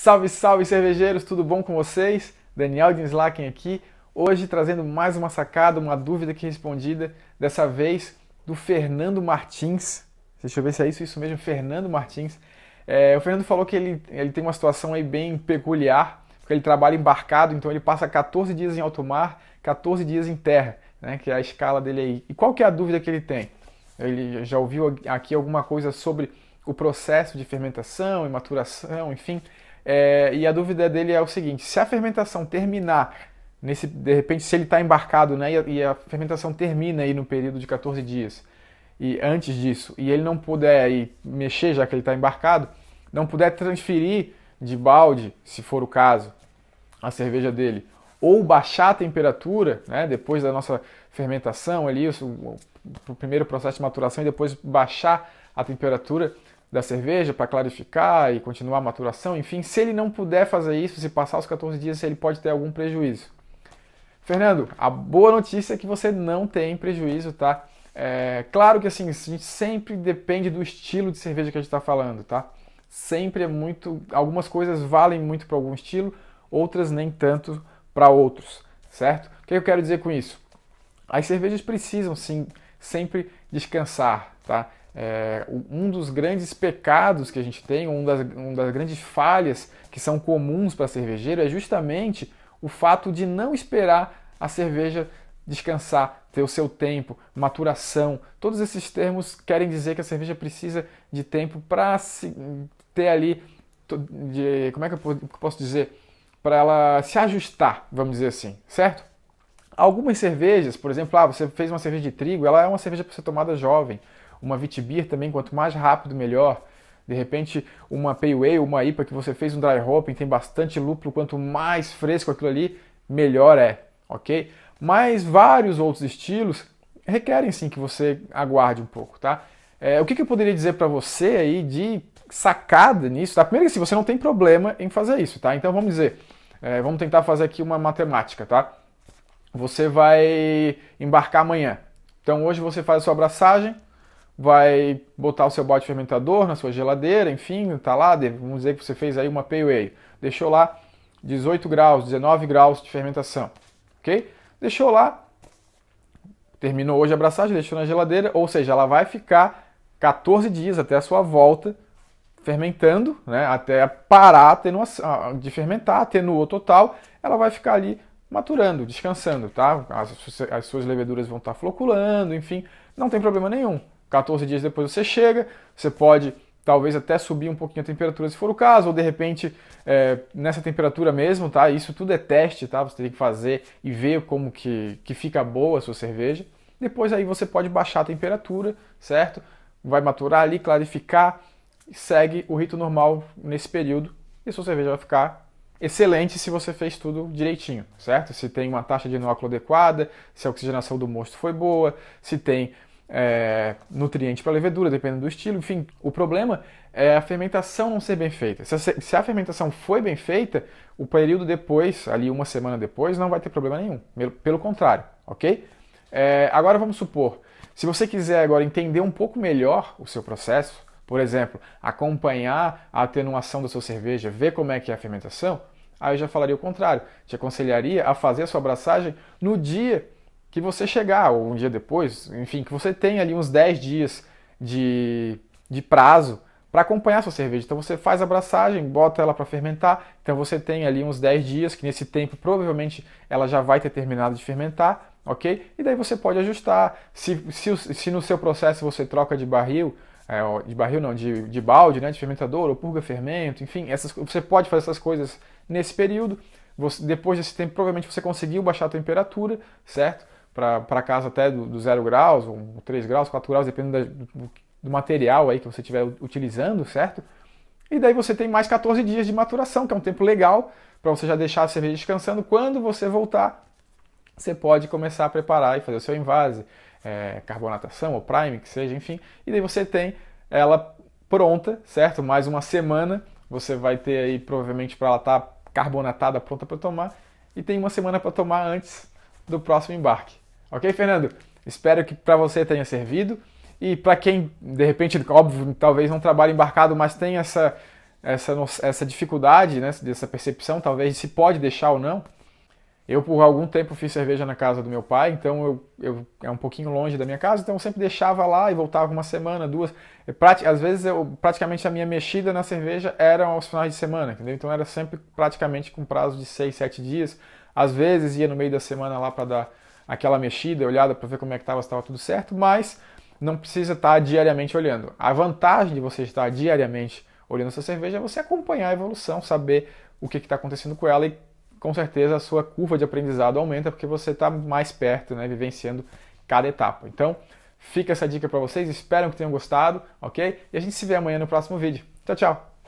Salve, salve cervejeiros, tudo bom com vocês? Daniel Dinslaken aqui, hoje trazendo mais uma sacada, uma dúvida aqui respondida, dessa vez do Fernando Martins. Deixa eu ver se é isso mesmo, Fernando Martins. O Fernando falou que ele tem uma situação aí bem peculiar, porque ele trabalha embarcado, então ele passa 14 dias em alto mar, 14 dias em terra, né, que é a escala dele aí. E qual que é a dúvida que ele tem? Ele já ouviu aqui alguma coisa sobre o processo de fermentação e maturação, enfim. E a dúvida dele é o seguinte: se a fermentação terminar, de repente, se ele está embarcado, né, e a fermentação termina aí no período de 14 dias, e antes disso, e ele não puder aí mexer, já que ele está embarcado, não puder transferir de balde, se for o caso, a cerveja dele, ou baixar a temperatura, né, depois da nossa fermentação ali, o primeiro processo de maturação, e depois baixar a temperatura da cerveja para clarificar e continuar a maturação, enfim, se ele não puder fazer isso, se passar os 14 dias, ele pode ter algum prejuízo. Fernando, a boa notícia é que você não tem prejuízo, tá? Claro que assim, a gente sempre depende do estilo de cerveja que a gente está falando, tá? Sempre algumas coisas valem muito para algum estilo, outras nem tanto para outros, certo? O que eu quero dizer com isso? As cervejas precisam sim sempre descansar, tá? Um dos grandes pecados que a gente tem, uma das grandes falhas que são comuns para cervejeiro é justamente o fato de não esperar a cerveja descansar, ter o seu tempo, maturação. Todos esses termos querem dizer que a cerveja precisa de tempo para ter ali, como é que eu posso dizer? Para ela se ajustar, vamos dizer assim, certo? Algumas cervejas, por exemplo, você fez uma cerveja de trigo, ela é uma cerveja para ser tomada jovem. Uma Witbier também, quanto mais rápido, melhor. De repente, uma Pale Ale, uma IPA que você fez um dry hopping, tem bastante lúpulo, quanto mais fresco aquilo ali, melhor é, ok? Mas vários outros estilos requerem sim que você aguarde um pouco, tá? O que eu poderia dizer para você aí de sacada nisso, tá? Primeiro que assim, você não tem problema em fazer isso, tá? Então vamos dizer, vamos tentar fazer aqui uma matemática, tá? Você vai embarcar amanhã. Então hoje você faz a sua abraçagem, vai botar o seu balde fermentador na sua geladeira, enfim, tá lá, vamos dizer que você fez aí uma Pale Ale, deixou lá 18 graus, 19 graus de fermentação, ok? Deixou lá, terminou hoje a abraçagem, deixou na geladeira, ou seja, ela vai ficar 14 dias até a sua volta fermentando, né, até parar de fermentar, atenuou total, ela vai ficar ali maturando, descansando, tá? As suas leveduras vão estar floculando, enfim, não tem problema nenhum. 14 dias depois você chega, você pode talvez até subir um pouquinho a temperatura se for o caso, ou de repente nessa temperatura mesmo, tá? Isso tudo é teste, tá? Você tem que fazer e ver como que fica boa a sua cerveja. Depois aí você pode baixar a temperatura, certo? Vai maturar ali, clarificar, e segue o rito normal nesse período e sua cerveja vai ficar excelente se você fez tudo direitinho, certo? Se tem uma taxa de inóculo adequada, se a oxigenação do mosto foi boa, se tem nutriente para levedura, dependendo do estilo, enfim. O problema é a fermentação não ser bem feita. Se a fermentação foi bem feita, o período depois, ali uma semana depois, não vai ter problema nenhum. Pelo contrário, ok? Agora vamos supor, se você quiser agora entender um pouco melhor o seu processo, por exemplo, acompanhar a atenuação da sua cerveja, ver como é que é a fermentação, aí eu já falaria o contrário. Te aconselharia a fazer a sua abraçagem no dia que você chegar, ou um dia depois, enfim, que você tenha ali uns 10 dias de prazo para acompanhar a sua cerveja. Então você faz a abraçagem, bota ela para fermentar, então você tem ali uns 10 dias, que nesse tempo provavelmente ela já vai ter terminado de fermentar, ok? E daí você pode ajustar. Se no seu processo você troca de barril, de balde, né, de fermentador, ou purga fermento, enfim, você pode fazer essas coisas nesse período. Depois desse tempo, provavelmente você conseguiu baixar a temperatura, certo? Para casa até do 0 graus, ou 3 graus, 4 graus, dependendo do material aí que você estiver utilizando, certo? E daí você tem mais 14 dias de maturação, que é um tempo legal para você já deixar a cerveja descansando. Quando você voltar, você pode começar a preparar e fazer o seu envase, carbonatação ou prime, que seja, enfim. E daí você tem ela pronta, certo? Mais uma semana, você vai ter aí provavelmente para ela estar carbonatada, pronta para tomar. E tem uma semana para tomar antes do próximo embarque. Ok, Fernando? Espero que para você tenha servido. E para quem, de repente, óbvio, talvez não trabalhe embarcado, mas tem essa dificuldade, né, dessa percepção, talvez, de se pode deixar ou não. Eu, por algum tempo, fiz cerveja na casa do meu pai, então é um pouquinho longe da minha casa, então eu sempre deixava lá e voltava uma semana, duas. Às vezes, praticamente a minha mexida na cerveja era aos finais de semana, entendeu? Então era sempre praticamente com prazo de 6, 7 dias. Às vezes ia no meio da semana lá para dar aquela mexida, olhada para ver como é que estava, se estava tudo certo, mas não precisa estar diariamente olhando. A vantagem de você estar diariamente olhando essa cerveja é você acompanhar a evolução, saber o que está acontecendo com ela e com certeza a sua curva de aprendizado aumenta porque você está mais perto, né, vivenciando cada etapa. Então, fica essa dica para vocês, espero que tenham gostado, ok? E a gente se vê amanhã no próximo vídeo. Tchau, tchau!